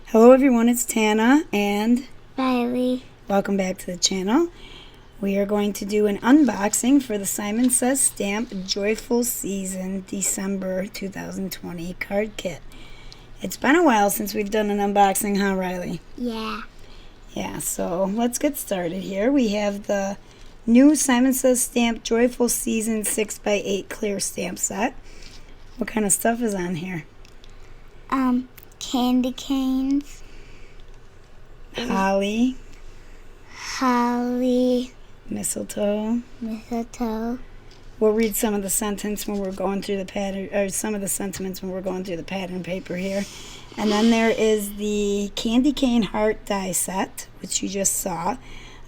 Hello everyone, it's Tana and Riley. welcome back to the channel. We are going to do an unboxing for the Simon Says Stamp Joyful Season December 2020 card kit. It's been a while since we've done an unboxing, huh Riley? Yeah. Yeah, so let's get started here. We have the new Simon Says Stamp Joyful Season 6x8 clear stamp set. What kind of stuff is on here? Candy canes. Holly. Mistletoe. We'll read some of the sentiments when we're going through the pattern, or some of the sentiments when we're going through the pattern paper here. And then there is the candy cane heart die set, which you just saw.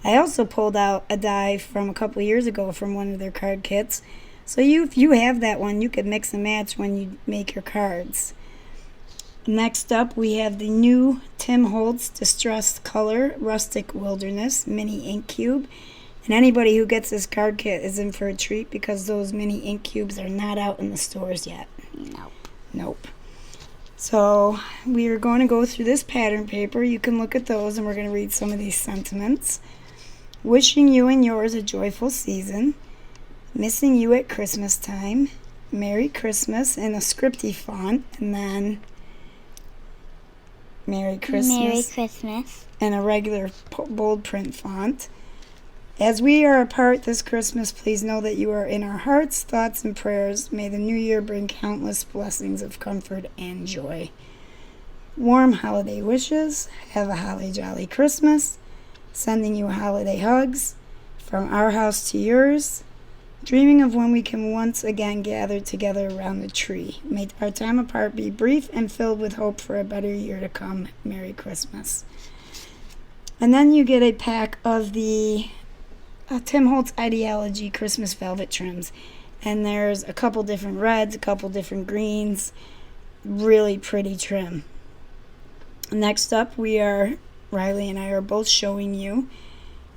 I also pulled out a die from a couple years ago from one of their card kits. So if you have that one, you could mix and match when you make your cards. Next up, we have the new Tim Holtz Distressed Color Rustic Wilderness Mini Ink Cube. And anybody who gets this card kit is in for a treat because those mini ink cubes are not out in the stores yet. Nope. So we are going to go through this pattern paper. You can look at those and we're going to read some of these sentiments. Wishing you and yours a joyful season. Missing you at Christmas time. Merry Christmas in a scripty font. And then Merry Christmas in a regular bold print font. As we are apart this Christmas, please know that you are in our hearts, thoughts, and prayers. May the new year bring countless blessings of comfort and joy. Warm holiday wishes. Have a holly jolly Christmas. Sending you holiday hugs. From our house to yours. Dreaming of when we can once again gather together around the tree. May our time apart be brief and filled with hope for a better year to come. Merry Christmas. And then you get a pack of the Tim Holtz Ideology Christmas Velvet Trims. And there's a couple different reds, a couple different greens. Really pretty trim. Next up, Riley and I are both showing you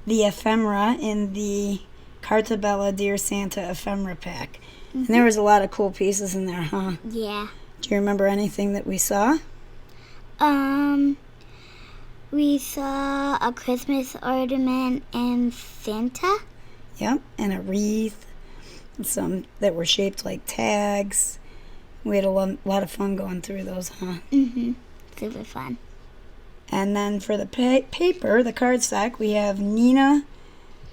the Ephemera in the Carta Bella Dear Santa Ephemera pack. Mm-hmm. And there was a lot of cool pieces in there, huh? Yeah. Do you remember anything that we saw? We saw a Christmas ornament and Santa. Yep, and a wreath. And some that were shaped like tags. We had a lot of fun going through those, huh? Mm-hmm. Super fun. And then for the paper, the cardstock, we have Nina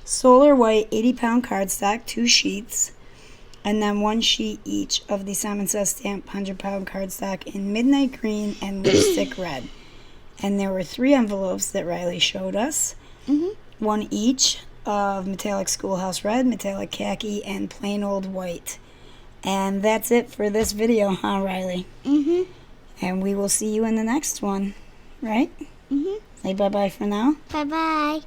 Solar White 80-pound cardstock, 2 sheets, and then 1 sheet each of the Simon Says Stamp 100-pound cardstock in Midnight Green and Lipstick Red. And there were 3 envelopes that Riley showed us, 1 each of Metallic Schoolhouse Red, Metallic Khaki, and Plain Old White. And that's it for this video, huh, Riley? Mm-hmm. And we will see you in the next one, right? Mm-hmm. Say bye-bye for now. Bye-bye.